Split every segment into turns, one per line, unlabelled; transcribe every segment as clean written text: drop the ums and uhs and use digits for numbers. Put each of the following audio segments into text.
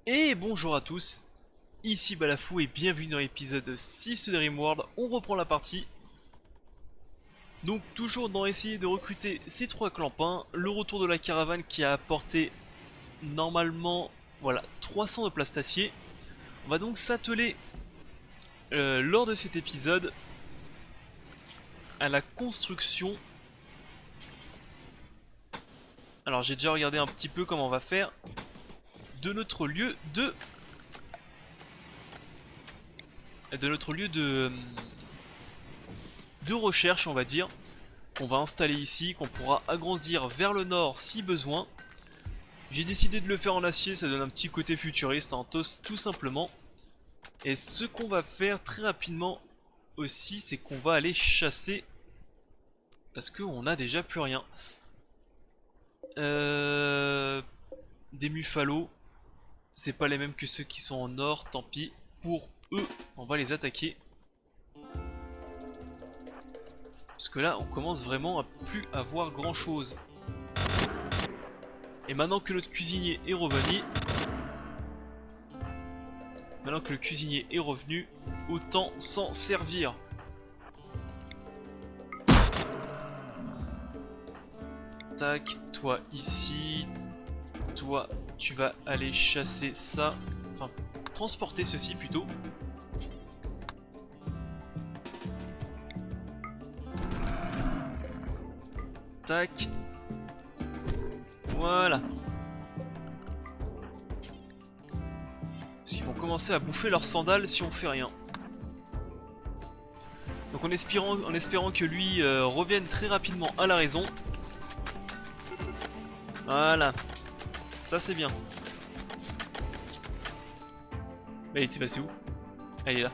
Et bonjour à tous, ici Balafou et bienvenue dans l'épisode 6 de Rimworld. On reprend la partie. Donc toujours dans essayer de recruter ces trois clampins, le retour de la caravane qui a apporté normalement voilà 300 de plastacier. On va donc s'atteler lors de cet épisode à la construction. Alors j'ai déjà regardé un petit peu comment on va faire de notre lieu de recherche, on va dire, qu'on va installer ici, qu'on pourra agrandir vers le nord si besoin. J'ai décidé de le faire en acier, ça donne un petit côté futuriste, hein, tout simplement. Et ce qu'on va faire très rapidement aussi, c'est qu'on va aller chasser, parce qu'on n'a déjà plus rien. Des muffalos, c'est pas les mêmes que ceux qui sont en nord, tant pis. Pour eux, on va les attaquer. Parce que là, on commence vraiment à plus avoir grand chose. Et maintenant que notre cuisinier est revenu, autant s'en servir. Tac, toi ici, toi tu vas aller chasser ça, enfin transporter ceci plutôt. Tac. Voilà. Parce qu'ils vont commencer à bouffer leurs sandales si on fait rien. Donc en espérant que lui revienne très rapidement à la raison. Voilà. Ça c'est bien. Mais il était passé où? Ah, il est là.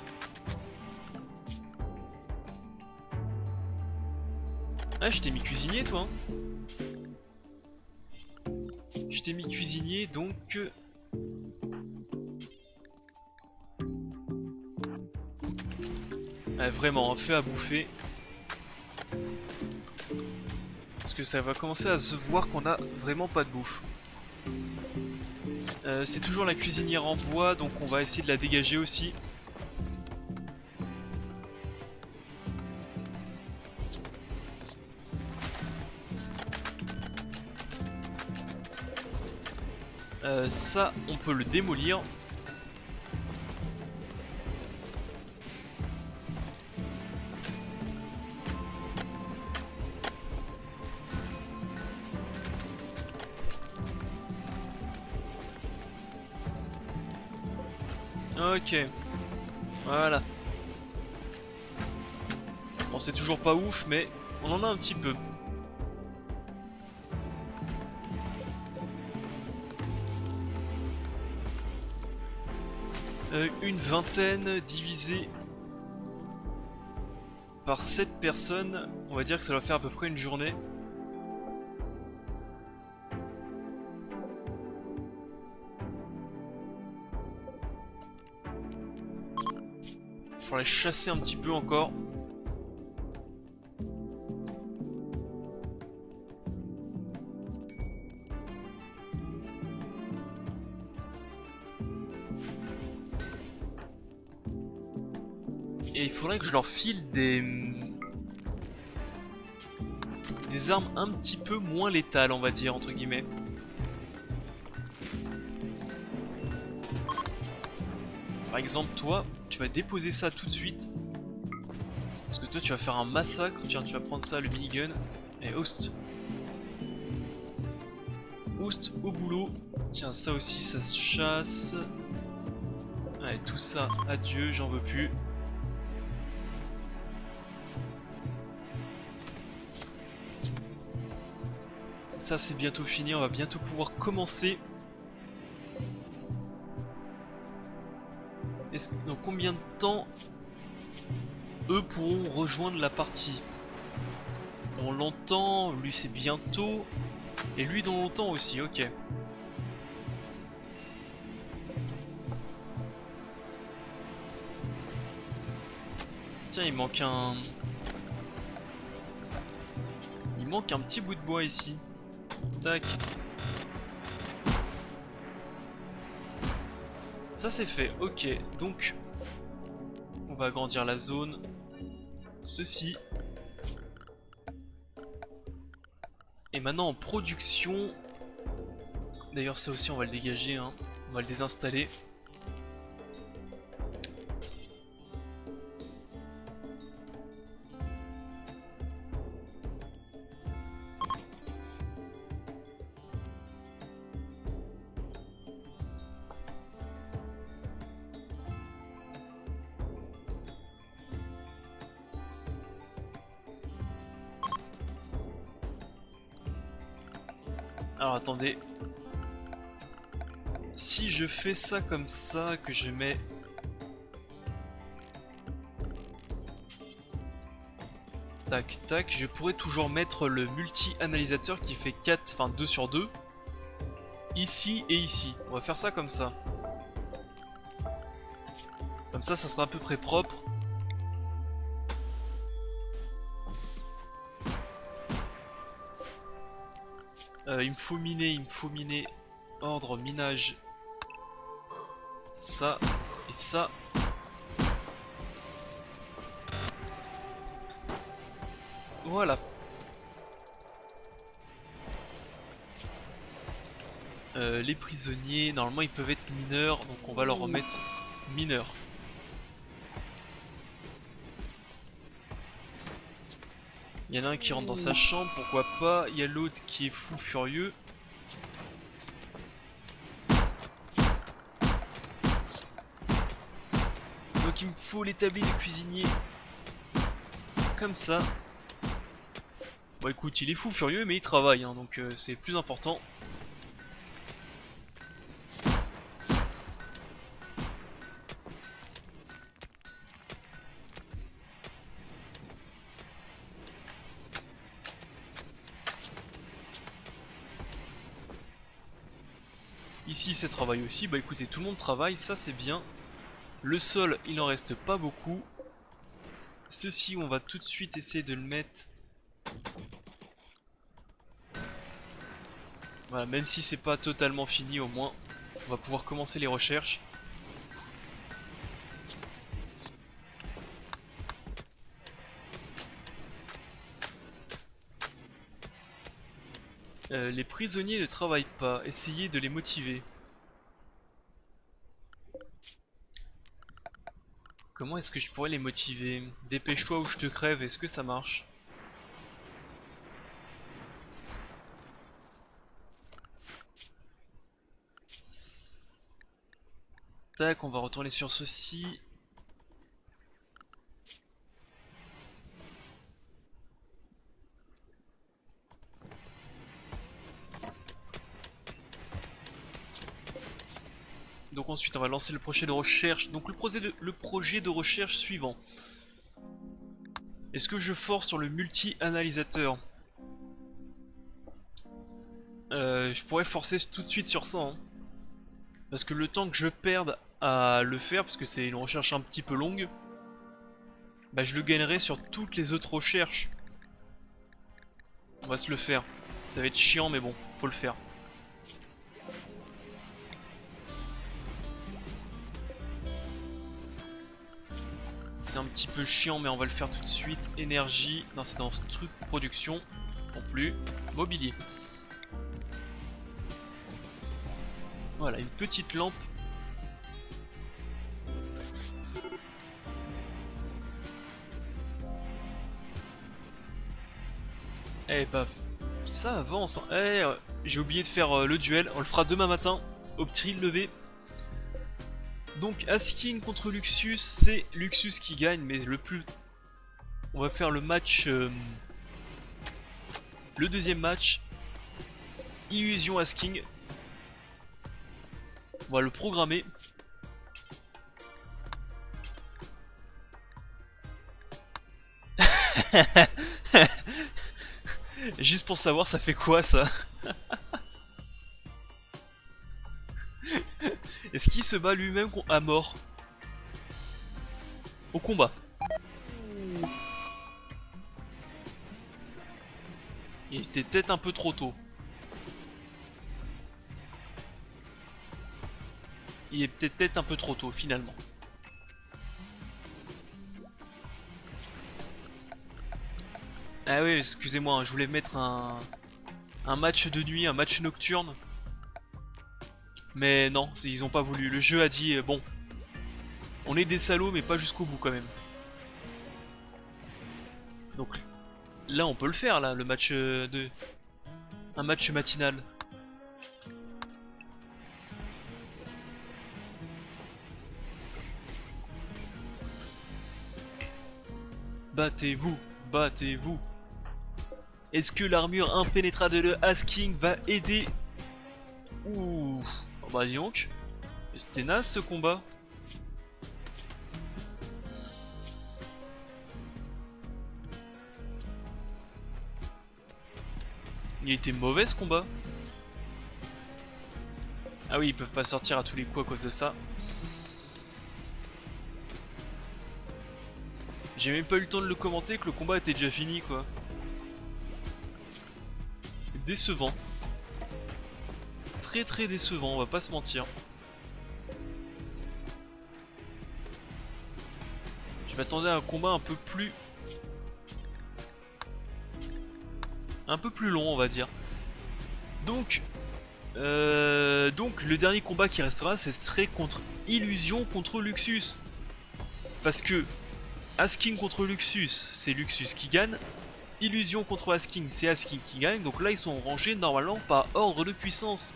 Ah, je t'ai mis cuisinier toi, hein. Je t'ai mis cuisinier donc... Ouais, vraiment, fait à bouffer. Parce que ça va commencer à se voir qu'on a vraiment pas de bouffe. C'est toujours la cuisinière en bois, donc on va essayer de la dégager aussi. Ça, on peut le démolir. Ok, voilà. Bon, c'est toujours pas ouf, mais on en a un petit peu. Une vingtaine divisé par 7 personnes, on va dire que ça va faire à peu près une journée. Il faudrait chasser un petit peu encore. Et il faudrait que je leur file des armes un petit peu moins létales, on va dire, entre guillemets. Par exemple, toi, tu vas déposer ça tout de suite. Parce que toi, tu vas faire un massacre. Tiens, tu vas prendre ça, le minigun. Et host. Host au boulot. Tiens, ça aussi, ça se chasse. Allez, tout ça, adieu, j'en veux plus. Ça, c'est bientôt fini. On va bientôt pouvoir commencer. Dans combien de temps eux pourront rejoindre la partie? On l'entend, lui c'est bientôt, et lui dans longtemps aussi, ok. Tiens, il manque un... Il manque un petit bout de bois ici. Tac. Ça c'est fait, ok. Donc, on va agrandir la zone. Ceci. Et maintenant en production. D'ailleurs ça aussi on va le dégager, hein. On va le désinstaller. Alors attendez. Si je fais ça comme ça, que je mets... Tac tac, je pourrais toujours mettre le multi-analysateur qui fait 4, enfin 2 sur 2. Ici et ici. On va faire ça comme ça. Comme ça sera à peu près propre. Il me faut miner. Ordre, minage. Ça et ça. Voilà. Les prisonniers, normalement ils peuvent être mineurs, donc on va leur remettre mineurs. Il y en a un qui rentre dans sa chambre, pourquoi pas. Il y a l'autre qui est fou furieux. Donc il me faut l'établi des cuisiniers. Comme ça. Bon écoute, il est fou furieux mais il travaille, hein, donc c'est plus important. Ici c'est travail aussi, bah écoutez tout le monde travaille, ça c'est bien. Le sol il en reste pas beaucoup. Ceci on va tout de suite essayer de le mettre. Voilà, même si c'est pas totalement fini au moins, on va pouvoir commencer les recherches. Les prisonniers ne travaillent pas, essayez de les motiver. Comment est-ce que je pourrais les motiver? Dépêche-toi ou je te crève, est-ce que ça marche? Tac, on va retourner sur ceci. Donc ensuite on va lancer le projet de recherche. Donc le projet de recherche suivant. Est-ce que je force sur le multi-analysateur? Je pourrais forcer tout de suite sur ça, hein. Parce que le temps que je perde à le faire, parce que c'est une recherche un petit peu longue, bah je le gagnerai sur toutes les autres recherches. On va se le faire. Ça va être chiant mais bon, faut le faire. C'est un petit peu chiant mais on va le faire tout de suite. Énergie, non c'est dans ce truc production, non plus. Mobilier. Voilà, une petite lampe. Eh bah, ça avance, hein. J'ai oublié de faire le duel, on le fera demain matin, au petit lever. Donc Asking contre Luxus, c'est Luxus qui gagne, mais le plus... On va faire le match... le deuxième match. Illusion Asking. On va le programmer. Juste pour savoir ça fait quoi ça. Est-ce qu'il se bat lui-même à mort? Au combat. Il était peut-être un peu trop tôt. il est peut-être un peu trop tôt finalement. Ah oui, excusez-moi, hein, je voulais mettre un match de nuit, un match nocturne. Mais non, ils ont pas voulu. Le jeu a dit, bon, on est des salauds, mais pas jusqu'au bout quand même. Donc là, on peut le faire, là, le match un match matinal. Battez-vous, battez-vous. Est-ce que l'armure impénétrable de le Asking va aider? Ouh, oh bah dis donc, c'était naze ce combat. Il était mauvais ce combat. Ah oui, ils peuvent pas sortir à tous les coups à cause de ça. J'ai même pas eu le temps de le commenter que le combat était déjà fini quoi. Décevant. Très très décevant, on va pas se mentir. Je m'attendais à un combat un peu plus long on va dire. Donc le dernier combat qui restera, ce serait contre Illusion contre Luxus. Parce que Asking contre Luxus, c'est Luxus qui gagne. Illusion contre Asking, c'est Asking qui gagne. Donc là, ils sont rangés normalement par ordre de puissance.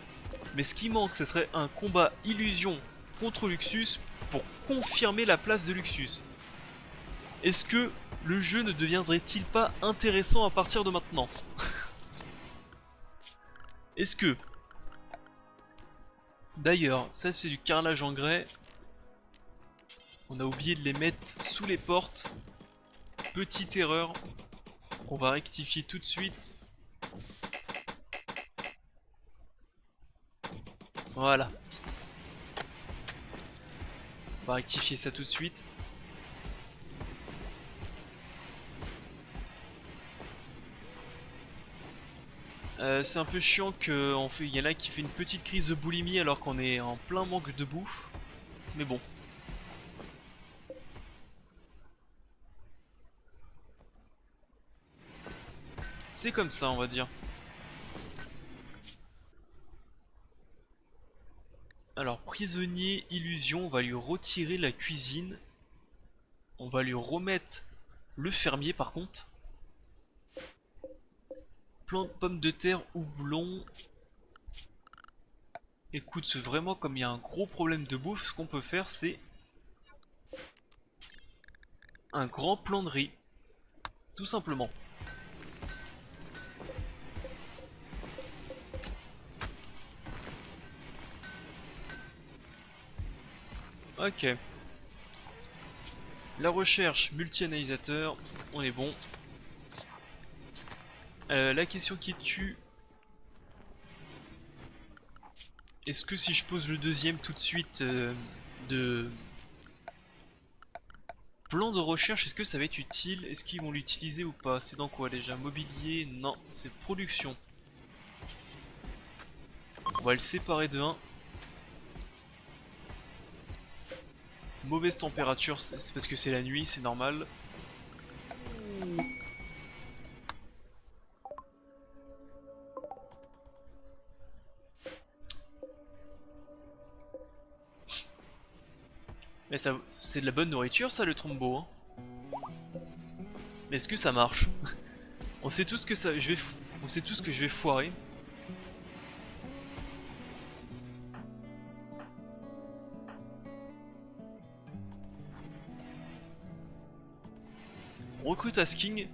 Mais ce qui manque, ce serait un combat Illusion contre Luxus pour confirmer la place de Luxus. Est-ce que le jeu ne deviendrait-il pas intéressant à partir de maintenant? Est-ce que... D'ailleurs, ça c'est du carrelage en grès. On a oublié de les mettre sous les portes. Petite erreur. On va rectifier tout de suite. Voilà. On va rectifier ça tout de suite. C'est un peu chiant qu'il y en a qui fait une petite crise de boulimie alors qu'on est en plein manque de bouffe. Mais bon. C'est comme ça, on va dire. Alors, prisonnier, illusion, on va lui retirer la cuisine. On va lui remettre le fermier par contre. Plante, pommes de terre, houblon. Écoute, vraiment comme il y a un gros problème de bouffe, ce qu'on peut faire c'est un grand plan de riz. Tout simplement. Ok. La recherche multi-analysateur, on est bon. La question qui tue. Est-ce que si je pose le deuxième tout de suite de plan de recherche, est-ce que ça va être utile? Est-ce qu'ils vont l'utiliser ou pas? C'est dans quoi déjà? Mobilier? Non, c'est production. On va le séparer de 1. Mauvaise température, c'est parce que c'est la nuit, c'est normal. Mais ça, c'est de la bonne nourriture ça le trombo hein. Mais est-ce que ça marche? On sait tous que ça, on sait tous que je vais foirer. On recrute Asking.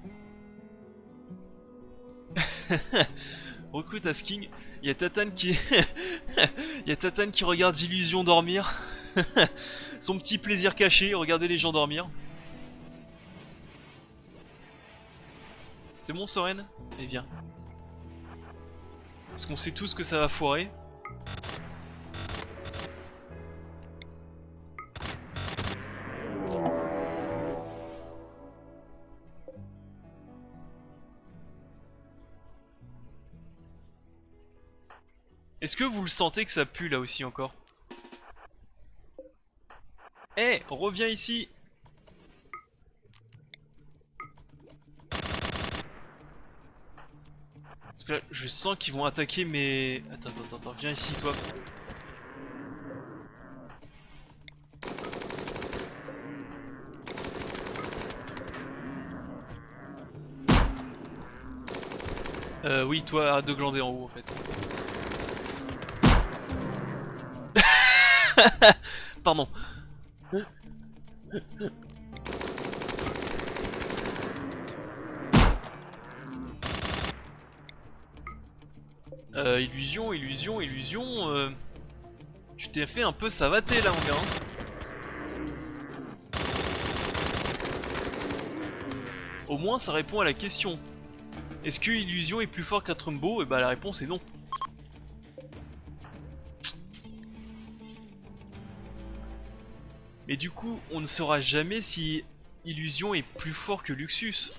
Recrute Asking. Il y a Tatane qui... Il y a Tatane qui regarde Illusion dormir. Son petit plaisir caché, regarder les gens dormir. C'est bon Soren? Eh bien. Parce qu'on sait tous que ça va foirer. Est-ce que vous le sentez que ça pue là aussi encore? Eh, reviens ici. Parce que là, je sens qu'ils vont attaquer, mais... Attends, viens ici, toi. Oui, toi, arrête de glander en haut, en fait. Pardon. Illusion. Tu t'es fait un peu savater là, mon gars. Hein. Au moins, ça répond à la question. Est-ce que Illusion est plus fort qu'un Trumbo? Et bah la réponse est non. Mais du coup, on ne saura jamais si Illusion est plus fort que Luxus.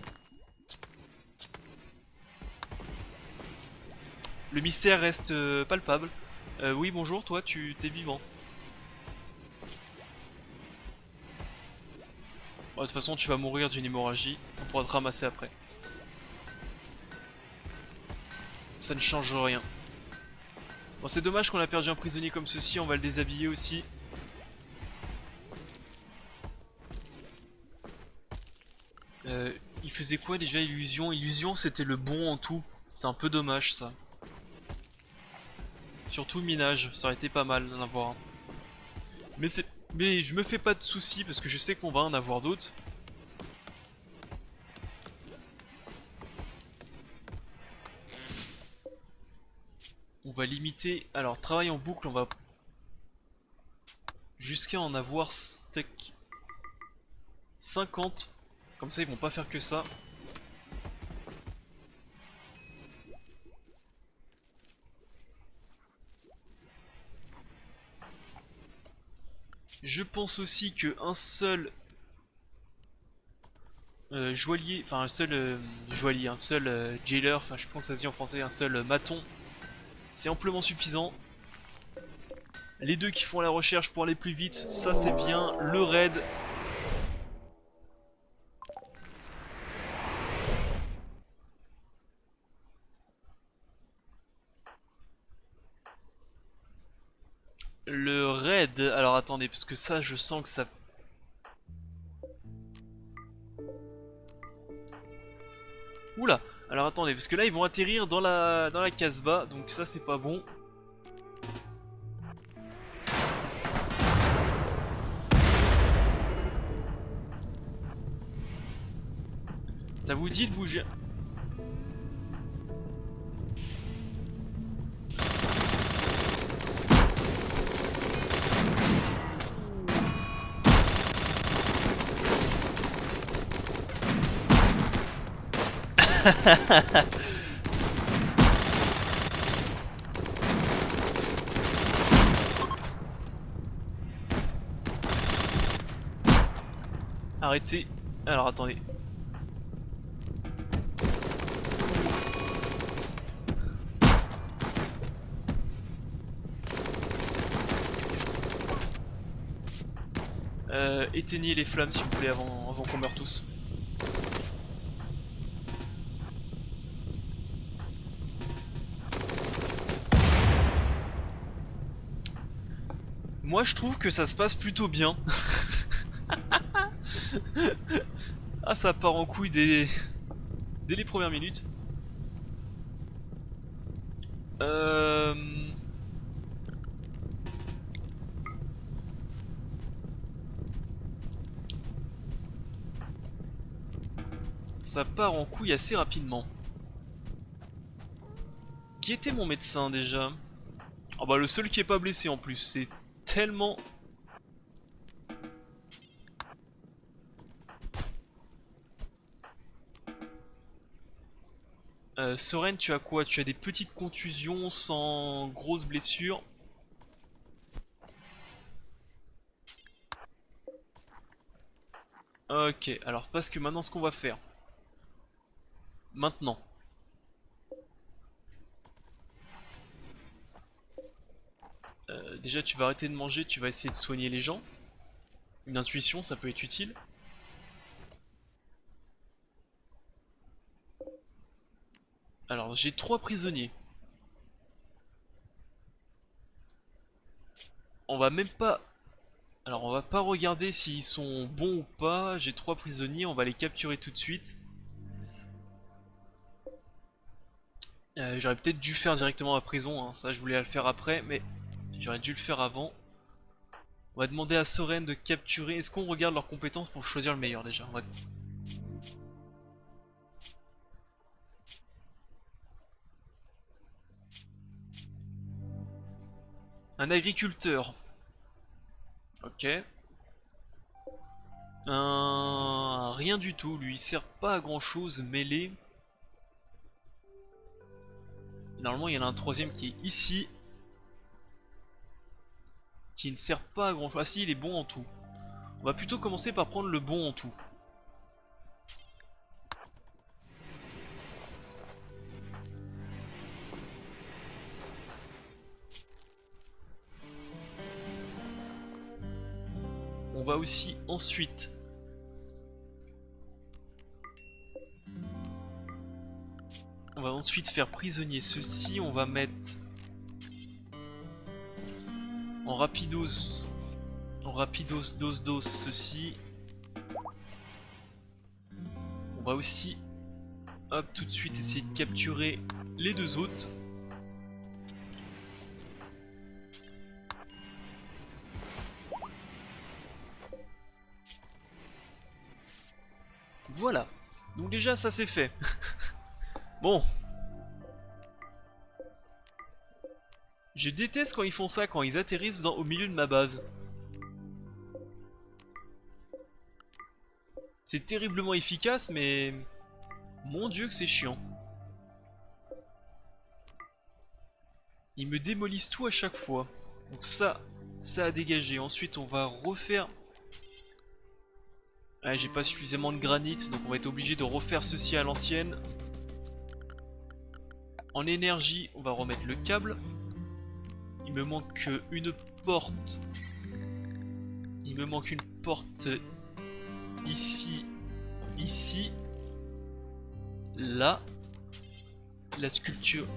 Le mystère reste palpable. Oui, bonjour, toi, tu t'es vivant. Bon, de toute façon, tu vas mourir d'une hémorragie. On pourra te ramasser après. Ça ne change rien. Bon, c'est dommage qu'on a perdu un prisonnier comme ceci. On va le déshabiller aussi. Il faisait quoi déjà, Illusion? Illusion, c'était le bon en tout. C'est un peu dommage, ça. Surtout minage, ça aurait été pas mal d'en avoir un. Mais je me fais pas de soucis parce que je sais qu'on va en avoir d'autres. On va limiter... Alors, travail en boucle, on va... Jusqu'à en avoir steak 50. Comme ça, ils vont pas faire que ça. Je pense aussi que un seul joaillier, enfin un seul joaillier, un seul jailer, enfin je pense que ça se dit en français, un seul maton, c'est amplement suffisant. Les deux qui font la recherche pour aller plus vite, ça c'est bien. Le raid. Le raid, alors attendez, parce que ça je sens que ça... Oula, alors attendez, parce que là ils vont atterrir dans la Casbah, donc ça c'est pas bon. Ça vous dit de bouger? Arrêtez. Alors attendez. Éteignez les flammes s'il vous plaît avant qu'on meure tous. Moi je trouve que ça se passe plutôt bien. Ah ça part en couille dès les premières minutes. Ça part en couille assez rapidement. Qui était mon médecin déjà? Ah bah le seul qui est pas blessé en plus, c'est tellement... Soren, tu as quoi? Tu as des petites contusions sans grosses blessures. Ok, alors parce que maintenant ce qu'on va faire. Maintenant. Déjà tu vas arrêter de manger, tu vas essayer de soigner les gens. Une intuition, ça peut être utile. Alors, j'ai 3 prisonniers. On va même pas... Alors, on va pas regarder s'ils sont bons ou pas. J'ai 3 prisonniers, on va les capturer tout de suite. J'aurais peut-être dû faire directement à prison, hein. Ça je voulais le faire après, mais j'aurais dû le faire avant. On va demander à Soren de capturer. Est-ce qu'on regarde leurs compétences pour choisir le meilleur déjà? Un agriculteur. Ok. Rien du tout, lui il sert pas à grand chose, mêlé. Normalement il y en a un troisième qui est ici. Qui ne sert pas à grand chose. Ah si, il est bon en tout. On va plutôt commencer par prendre le bon en tout. On va aussi ensuite... On va ensuite faire prisonnier ceci. On va mettre... En rapidos... En rapidos dos ceci. On va aussi... Hop, tout de suite essayer de capturer les deux autres. Voilà. Donc déjà ça c'est fait. Bon. Je déteste quand ils font ça, quand ils atterrissent au milieu de ma base. C'est terriblement efficace, mais... Mon dieu que c'est chiant. Ils me démolissent tout à chaque fois. Donc ça a dégagé. Ensuite on va refaire... Ah, j'ai pas suffisamment de granit, donc on va être obligé de refaire ceci à l'ancienne. En énergie, on va remettre le câble. Il me manque une porte. Il me manque une porte ici, ici, là. La sculpture,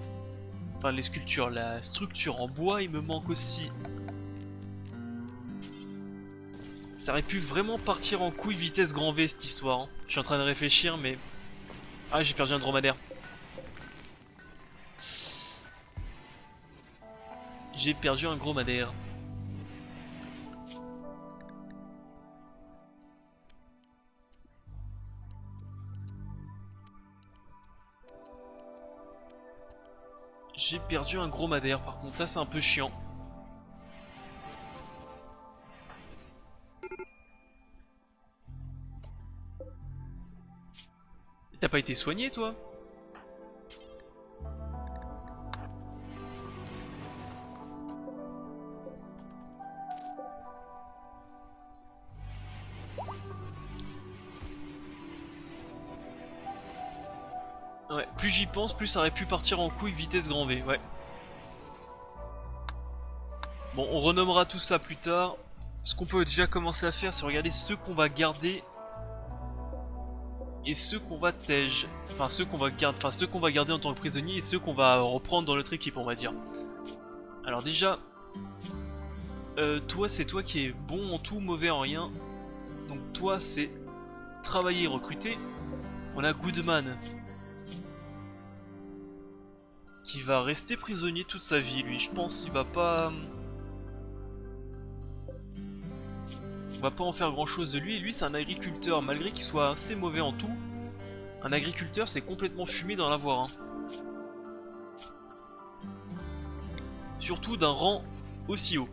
enfin les sculptures, la structure en bois, il me manque aussi. Ça aurait pu vraiment partir en couille vitesse grand V cette histoire, hein. Je suis en train de réfléchir mais... Ah, j'ai perdu un dromadaire. J'ai perdu un dromadaire. J'ai perdu un dromadaire par contre, ça c'est un peu chiant. T'as pas été soigné toi? Ouais, plus j'y pense, plus ça aurait pu partir en couille vitesse grand V, ouais. Bon, on renommera tout ça plus tard. Ce qu'on peut déjà commencer à faire, c'est regarder ceux qu'on va garder et ceux qu'on va tège. Enfin, ceux qu'on va garder en tant que prisonniers et ceux qu'on va reprendre dans notre équipe, on va dire. Alors déjà, toi, c'est toi qui est bon en tout, mauvais en rien. Donc toi, c'est travailler et recruter. On a Goodman qui va rester prisonnier toute sa vie, lui. Je pense qu'il va pas... On va pas en faire grand chose de lui. Et lui, c'est un agriculteur, malgré qu'il soit assez mauvais en tout. Un agriculteur, c'est complètement fumé d'en avoir un. Surtout d'un rang aussi haut.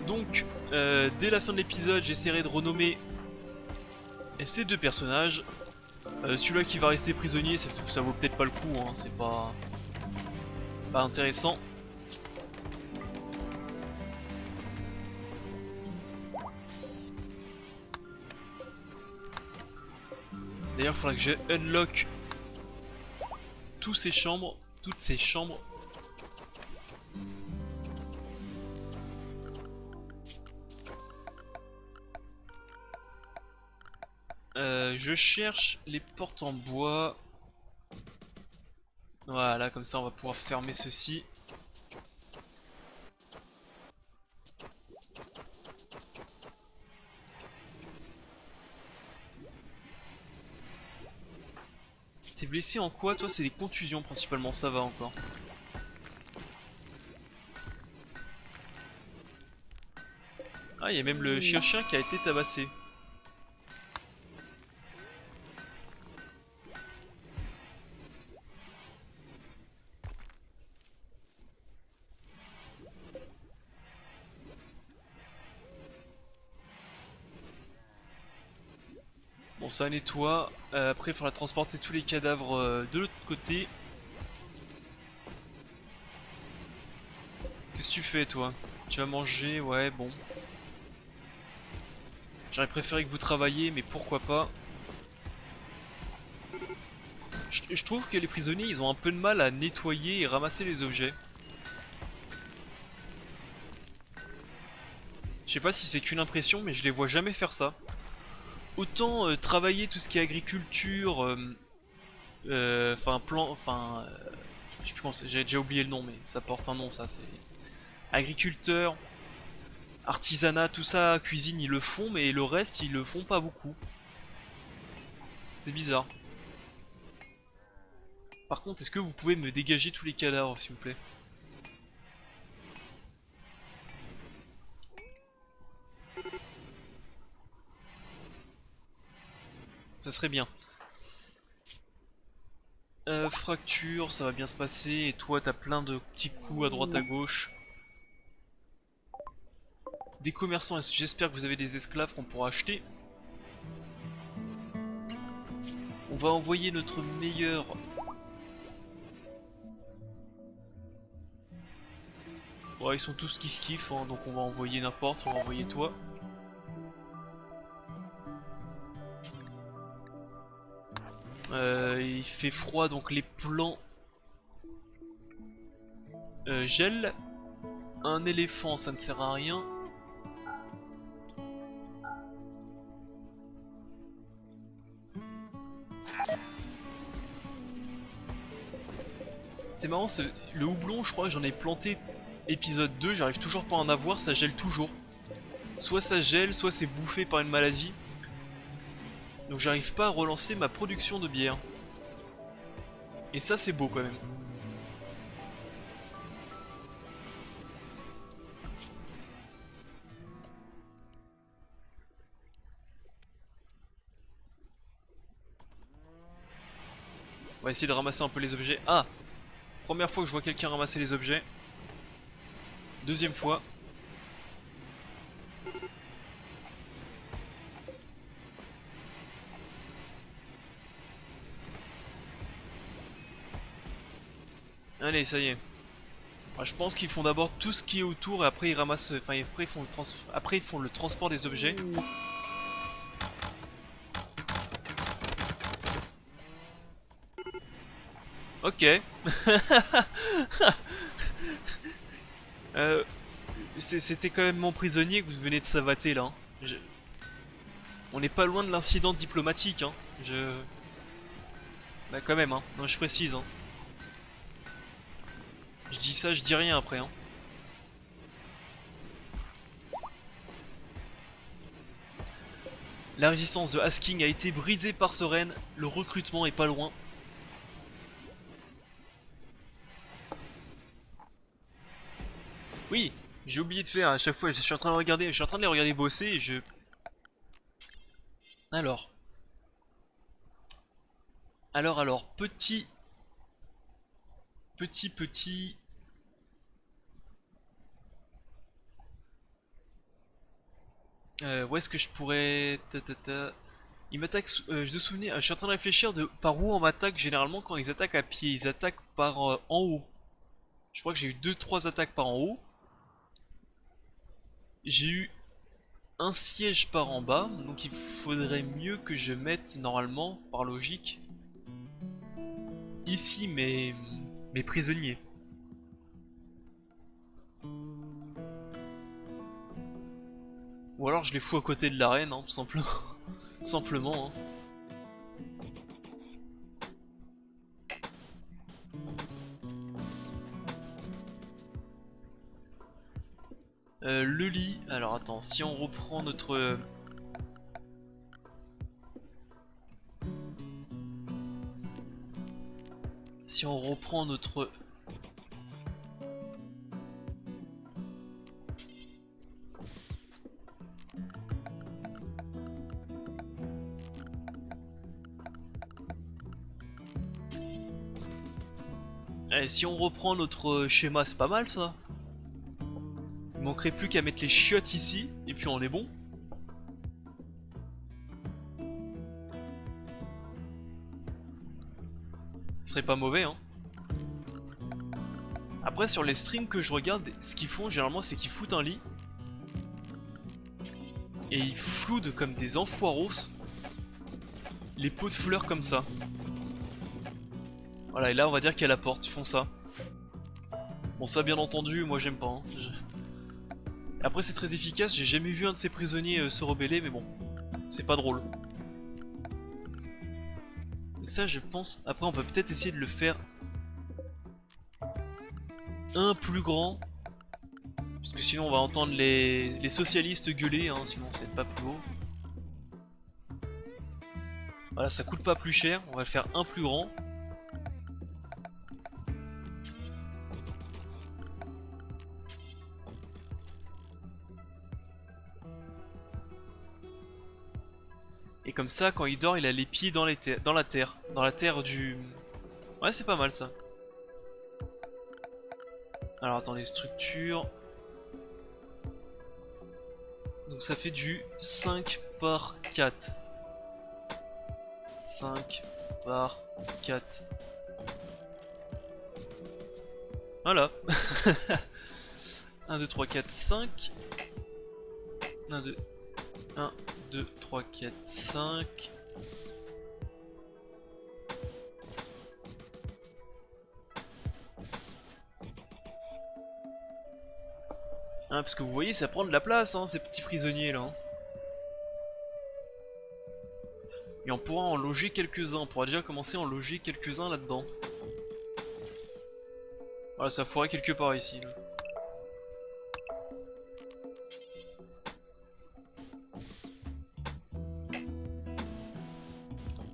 Donc, dès la fin de l'épisode, j'essaierai de renommer ces deux personnages. Celui-là qui va rester prisonnier, ça vaut peut-être pas le coup, hein, c'est pas intéressant. D'ailleurs, il faudra que je unlock toutes ces chambres. Je cherche les portes en bois. Voilà, comme ça on va pouvoir fermer ceci. T'es blessé en quoi toi? C'est des contusions principalement, ça va encore. Ah, il y a même le chien qui a été tabassé. Bon, ça nettoie. Après, il faudra transporter tous les cadavres de l'autre côté. Qu'est-ce que tu fais, toi? Tu vas manger? Ouais, bon. J'aurais préféré que vous travailliez, mais pourquoi pas. Je trouve que les prisonniers, ils ont un peu de mal à nettoyer et ramasser les objets. Je sais pas si c'est qu'une impression, mais je les vois jamais faire ça. Autant travailler tout ce qui est agriculture, enfin je sais plus comment c'est, j'avais déjà oublié le nom, mais ça porte un nom, ça, c'est agriculteur, artisanat, tout ça, cuisine, ils le font, mais le reste, ils le font pas beaucoup. C'est bizarre. Par contre, est-ce que vous pouvez me dégager tous les cadavres, s'il vous plaît? Ça serait bien. Fracture, ça va bien se passer, et toi, t'as plein de petits coups à droite à gauche. Des commerçants, j'espère que vous avez des esclaves qu'on pourra acheter. On va envoyer notre meilleur. Ouais, ils sont tous qui se kiffent, hein, donc on va envoyer n'importe, on va envoyer toi. Il fait froid, donc les plants gèlent. Un éléphant, ça ne sert à rien. C'est marrant, le houblon, je crois que j'en ai planté épisode 2, j'arrive toujours pas à en avoir, ça gèle toujours. Soit ça gèle, soit c'est bouffé par une maladie. Donc j'arrive pas à relancer ma production de bière. Et ça c'est beau quand même. On va essayer de ramasser un peu les objets. Ah! Première fois que je vois quelqu'un ramasser les objets. Deuxième fois. Allez, ça y est. Alors, je pense qu'ils font d'abord tout ce qui est autour et après ils ramassent. Enfin, après ils font le transport des objets. Ok. euh, C'était quand même mon prisonnier que vous venez de savater là. Hein. On n'est pas loin de l'incident diplomatique. Hein. Bah quand même, hein. Non, je précise. Hein. Je dis ça, je dis rien après. Hein. La résistance de Asking a été brisée par Soren. Le recrutement est pas loin. Oui, j'ai oublié de faire à chaque fois. Je suis en train de regarder, je suis en train de les regarder bosser et je. Alors, petit, petit. Où est-ce que je pourrais. Il m'attaque. Je me souviens. Je suis en train de réfléchir de par où on m'attaque généralement quand ils attaquent à pied. Ils attaquent par en haut. Je crois que j'ai eu 2-3 attaques par en haut. J'ai eu un siège par en bas. Donc il faudrait mieux que je mette normalement, par logique, ici mes prisonniers. Ou alors je les fous à côté de l'arène, hein, tout simplement. simplement. Hein. Le lit, alors attends, si on reprend notre... Si on reprend notre... Eh, si on reprend notre schéma, c'est pas mal ça. Il manquerait plus qu'à mettre les chiottes ici, et puis on est bon. Ce serait pas mauvais, hein. Après, sur les streams que je regarde, ce qu'ils font généralement, c'est qu'ils foutent un lit. Et ils floudent comme des enfoiros les pots de fleurs comme ça. Voilà, et là, on va dire qu'il y a la porte, ils font ça. Bon, ça, bien entendu, moi j'aime pas. Hein. Après, c'est très efficace, j'ai jamais vu un de ces prisonniers se rebeller, mais bon, c'est pas drôle. Et ça, je pense. Après, on peut peut-être essayer de le faire un plus grand. Parce que sinon, on va entendre les socialistes gueuler, hein, sinon c'est pas plus haut. Voilà, ça coûte pas plus cher, on va le faire un plus grand. Et comme ça, quand il dort, il a les pieds dans, dans la terre. Dans la terre du... Ouais, c'est pas mal ça. Alors attendez, structure. Donc ça fait du 5 par 4. 5 par 4. Voilà. 1, 2, 3, 4, 5. 1, 2, 1, 2, 3, 4, 5. Hein, parce que vous voyez, ça prend de la place, hein, ces petits prisonniers là. Hein. Et on pourra en loger quelques-uns, on pourra déjà commencer à en loger quelques-uns là-dedans. Voilà, ça fourrait quelque part ici. Là.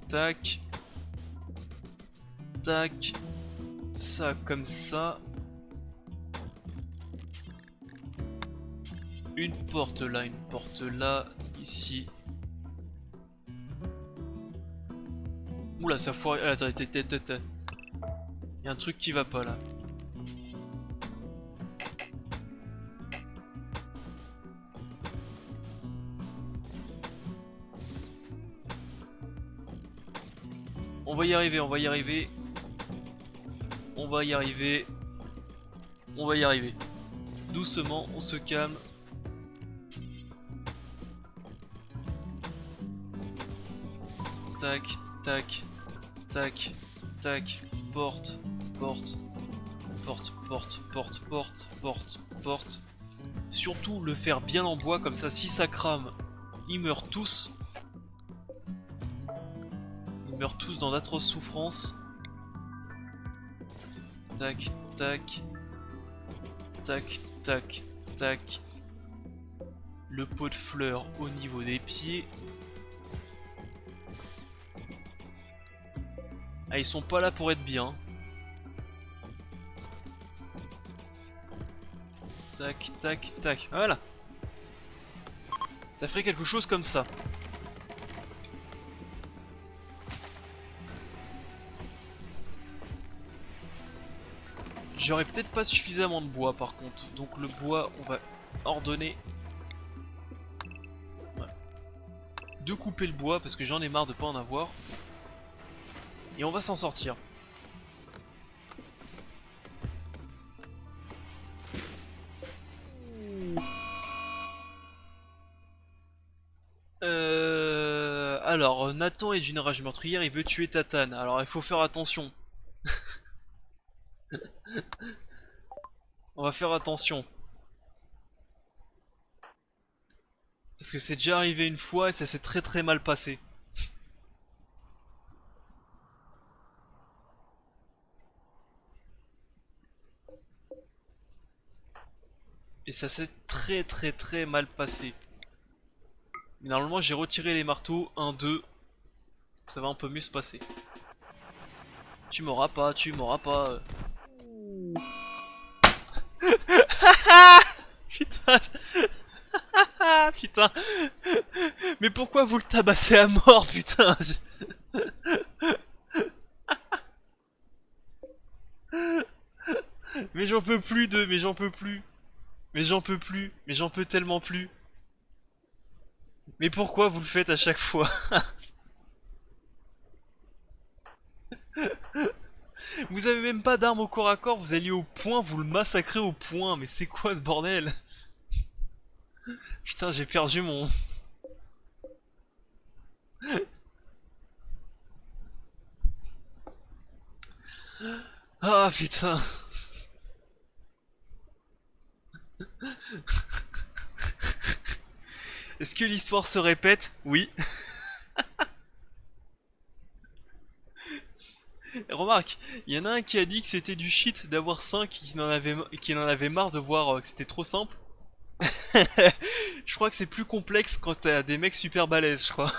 Tac. Tac. Ça comme ça. Une porte là, ici. Oula, ça foire. Ah, attends, il y a un truc qui va pas là. On va y arriver, on va y arriver. On va y arriver. On va y arriver. Doucement, on se calme. Tac, tac, tac, tac, porte, porte, porte, porte, porte, porte, porte, porte. Surtout le faire bien en bois, comme ça si ça crame, ils meurent tous. Ils meurent tous dans d'atroces souffrances. Tac, tac, tac, tac, tac. Le pot de fleurs au niveau des pieds. Ah, ils sont pas là pour être bien. Tac, tac, tac. Voilà. Ça ferait quelque chose comme ça. J'aurais peut-être pas suffisamment de bois par contre. Donc le bois, on va ordonner de couper le bois parce que j'en ai marre de pas en avoir. Et on va s'en sortir. Alors, Nathan est d'une rage meurtrière, il veut tuer Tatane. Alors, il faut faire attention. On va faire attention. Parce que c'est déjà arrivé une fois et ça s'est très mal passé. Et ça s'est très mal passé. Mais normalement j'ai retiré les marteaux, 1, 2. Ça va un peu mieux se passer. Tu m'auras pas, tu m'auras pas. Putain, putain. Mais pourquoi vous le tabassez à mort, putain Mais j'en peux plus de... Mais j'en peux plus. Mais j'en peux plus. Mais j'en peux tellement plus. Mais pourquoi vous le faites à chaque fois? Vous avez même pas d'arme au corps à corps, vous alliez au point, vous le massacrez au point. Mais c'est quoi ce bordel? Putain, j'ai perdu mon... Ah putain. Est-ce que l'histoire se répète? Oui. Remarque, il y en a un qui a dit que c'était du shit d'avoir 5 qui en avait marre de voir que c'était trop simple. Je crois que c'est plus complexe quand t'as des mecs super balèzes, je crois.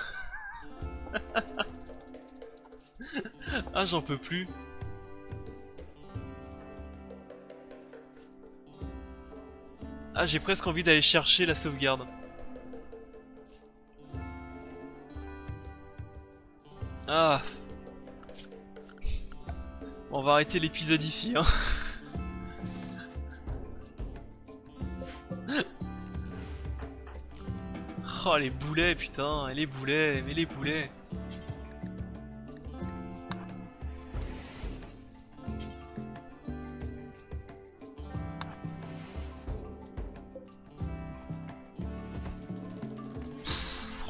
Ah, j'en peux plus. Ah, j'ai presque envie d'aller chercher la sauvegarde. Ah. Bon, on va arrêter l'épisode ici, hein. Oh, les boulets, putain, les boulets, mais les boulets.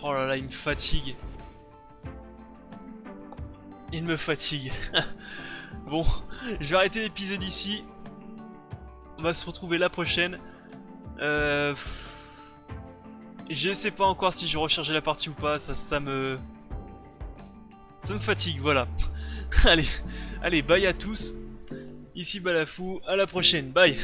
Oh là là, il me fatigue. Il me fatigue. Bon, je vais arrêter l'épisode ici. On va se retrouver la prochaine. Euh... Je sais pas encore si je vais recharger la partie ou pas, ça me fatigue, voilà. Allez, allez, bye à tous. Ici Balafou, à la prochaine, bye.